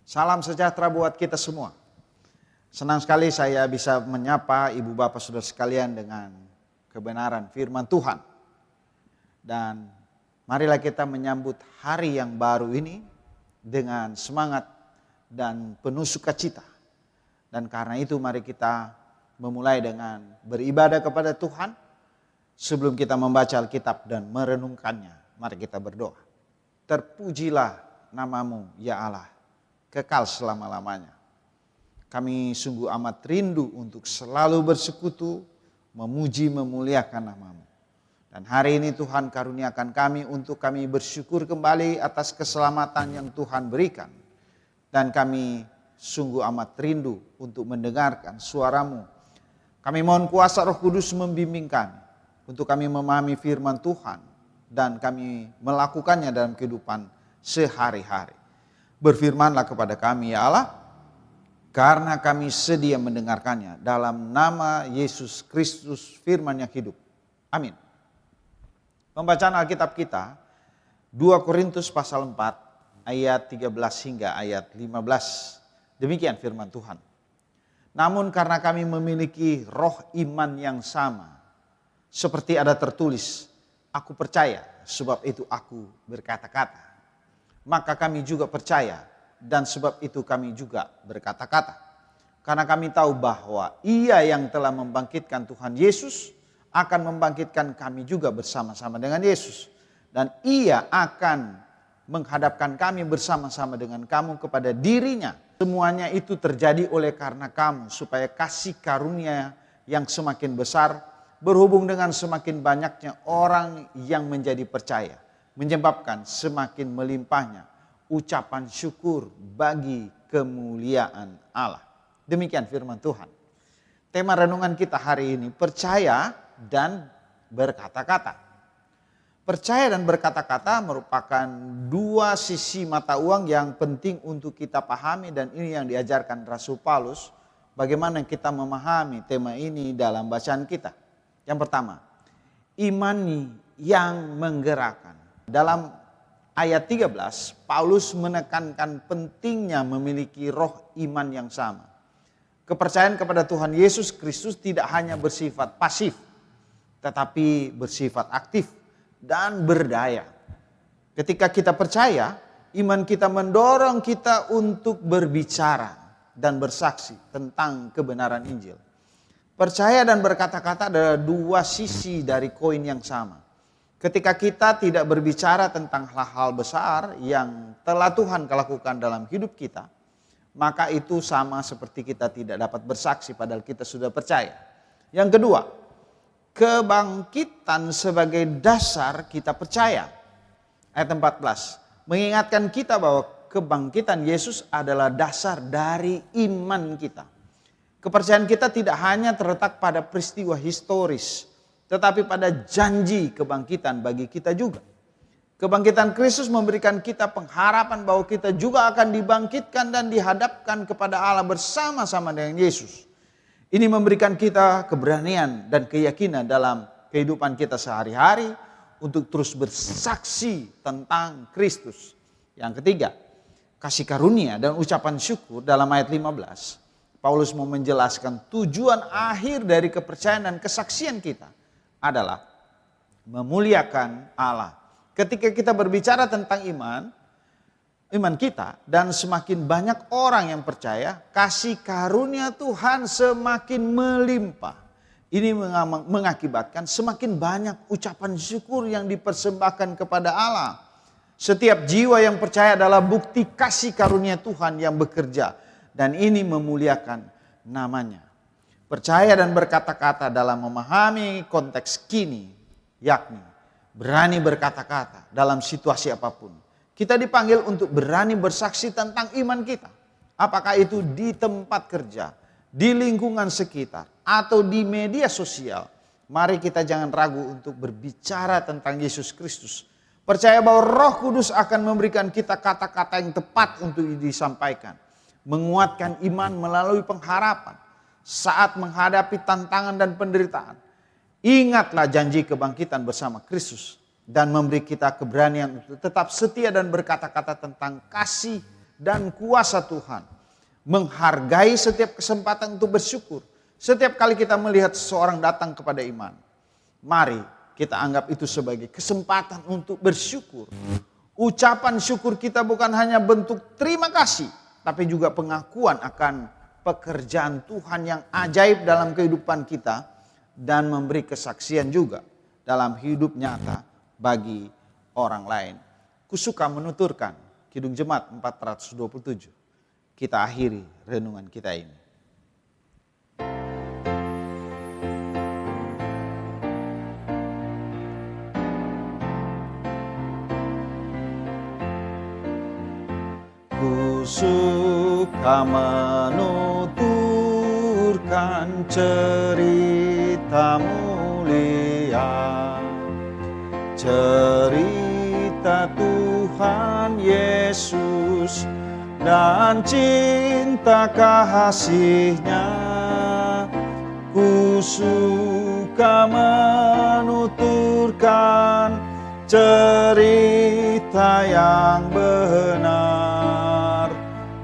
Salam sejahtera buat kita semua. Senang sekali saya bisa menyapa ibu bapak saudara sekalian dengan kebenaran firman Tuhan. Dan marilah kita menyambut hari yang baru ini dengan semangat dan penuh sukacita. Dan karena itu mari kita memulai dengan beribadah kepada Tuhan. Sebelum kita membaca Alkitab dan merenungkannya, mari kita berdoa. Terpujilah namamu ya Allah, kekal selama-lamanya. Kami sungguh amat rindu untuk selalu bersekutu, memuji, memuliakan namamu. Dan hari ini Tuhan karuniakan kami untuk kami bersyukur kembali atas keselamatan yang Tuhan berikan. Dan kami sungguh amat rindu untuk mendengarkan suaramu. Kami mohon kuasa Roh Kudus membimbing kami untuk kami memahami firman Tuhan dan kami melakukannya dalam kehidupan sehari-hari. Berfirmanlah kepada kami ya Allah, karena kami sedia mendengarkannya dalam nama Yesus Kristus firman yang hidup. Amin. Pembacaan Alkitab kita 2 Korintus pasal 4 ayat 13 hingga ayat 15. Demikian firman Tuhan. Namun karena kami memiliki roh iman yang sama, seperti ada tertulis, aku percaya sebab itu aku berkata-kata. Maka kami juga percaya dan sebab itu kami juga berkata-kata. Karena kami tahu bahwa Ia yang telah membangkitkan Tuhan Yesus akan membangkitkan kami juga bersama-sama dengan Yesus. Dan Ia akan menghadapkan kami bersama-sama dengan kamu kepada dirinya. Semuanya itu terjadi oleh karena kamu, supaya kasih karunia yang semakin besar berhubung dengan semakin banyaknya orang yang menjadi percaya, menyebabkan semakin melimpahnya ucapan syukur bagi kemuliaan Allah. Demikian firman Tuhan. Tema renungan kita hari ini, percaya dan berkata-kata. Percaya dan berkata-kata merupakan dua sisi mata uang yang penting untuk kita pahami, dan ini yang diajarkan Rasul Paulus. Bagaimana kita memahami tema ini dalam bacaan kita. Yang pertama, iman yang menggerakkan. Dalam ayat 13, Paulus menekankan pentingnya memiliki roh iman yang sama. Kepercayaan kepada Tuhan Yesus Kristus tidak hanya bersifat pasif, tetapi bersifat aktif dan berdaya. Ketika kita percaya, iman kita mendorong kita untuk berbicara dan bersaksi tentang kebenaran Injil. Percaya dan berkata-kata adalah dua sisi dari koin yang sama. Ketika kita tidak berbicara tentang hal-hal besar yang telah Tuhan lakukan dalam hidup kita, maka itu sama seperti kita tidak dapat bersaksi padahal kita sudah percaya. Yang kedua, kebangkitan sebagai dasar kita percaya. Ayat 14, mengingatkan kita bahwa kebangkitan Yesus adalah dasar dari iman kita. Kepercayaan kita tidak hanya terletak pada peristiwa historis, tetapi pada janji kebangkitan bagi kita juga. Kebangkitan Kristus memberikan kita pengharapan bahwa kita juga akan dibangkitkan dan dihadapkan kepada Allah bersama-sama dengan Yesus. Ini memberikan kita keberanian dan keyakinan dalam kehidupan kita sehari-hari untuk terus bersaksi tentang Kristus. Yang ketiga, kasih karunia dan ucapan syukur. Dalam ayat 15, Paulus mau menjelaskan tujuan akhir dari kepercayaan dan kesaksian kita adalah memuliakan Allah. Ketika kita berbicara tentang iman kita, dan semakin banyak orang yang percaya, kasih karunia Tuhan semakin melimpah. Ini mengakibatkan semakin banyak ucapan syukur yang dipersembahkan kepada Allah. Setiap jiwa yang percaya adalah bukti kasih karunia Tuhan yang bekerja. Dan ini memuliakan namanya. Percaya dan berkata-kata dalam memahami konteks kini, yakni berani berkata-kata dalam situasi apapun. Kita dipanggil untuk berani bersaksi tentang iman kita. Apakah itu di tempat kerja, di lingkungan sekitar, atau di media sosial. Mari kita jangan ragu untuk berbicara tentang Yesus Kristus. Percaya bahwa Roh Kudus akan memberikan kita kata-kata yang tepat untuk disampaikan. Menguatkan iman melalui pengharapan saat menghadapi tantangan dan penderitaan. Ingatlah janji kebangkitan bersama Kristus dan memberi kita keberanian untuk tetap setia dan berkata-kata tentang kasih dan kuasa Tuhan. Menghargai setiap kesempatan untuk bersyukur. Setiap kali kita melihat seseorang datang kepada iman, mari kita anggap itu sebagai kesempatan untuk bersyukur. Ucapan syukur kita bukan hanya bentuk terima kasih, tapi juga pengakuan akan pekerjaan Tuhan yang ajaib dalam kehidupan kita dan memberi kesaksian juga dalam hidup nyata bagi orang lain. Kusuka menuturkan Kidung Jemaat 427. Kita akhiri renungan kita ini. Kusuka menuturkan cerita mulia, cerita Tuhan Yesus dan cinta kasih-Nya. Kusuka menuturkan cerita yang benar,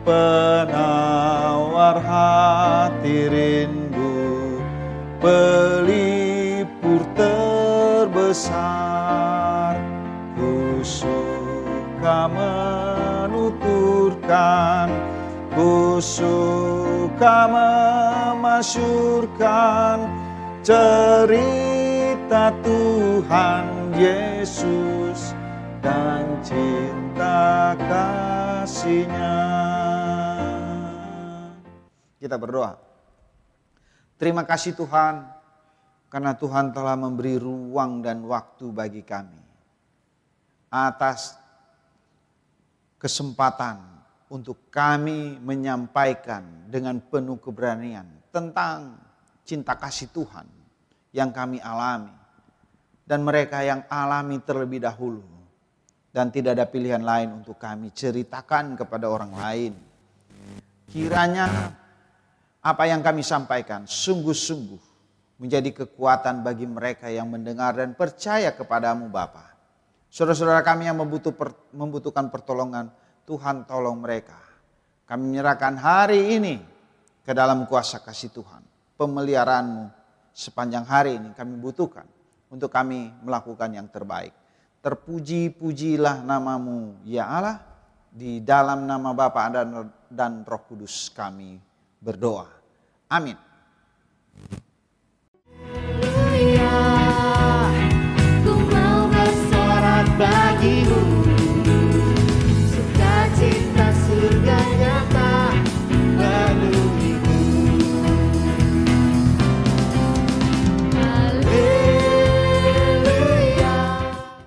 penawar hati rindu, pelipur terbesar. Kusuka menuturkan, kusuka memasyurkan cerita Tuhan Yesus dan cinta kasih-Nya. Kita berdoa. Terima kasih Tuhan, karena Tuhan telah memberi ruang dan waktu bagi kami atas kesempatan untuk kami menyampaikan dengan penuh keberanian tentang cinta kasih Tuhan yang kami alami dan mereka yang alami terlebih dahulu, dan tidak ada pilihan lain untuk kami ceritakan kepada orang lain. Kiranya apa yang kami sampaikan sungguh-sungguh menjadi kekuatan bagi mereka yang mendengar dan percaya kepadamu Bapa. Saudara-saudara kami yang membutuhkan pertolongan, Tuhan tolong mereka. Kami menyerahkan hari ini ke dalam kuasa kasih Tuhan. Pemeliharaanmu sepanjang hari ini kami butuhkan untuk kami melakukan yang terbaik. Terpuji-pujilah namamu ya Allah. Di dalam nama Bapa dan Roh Kudus kami berdoa. Amin. Ku mau bersorak bagi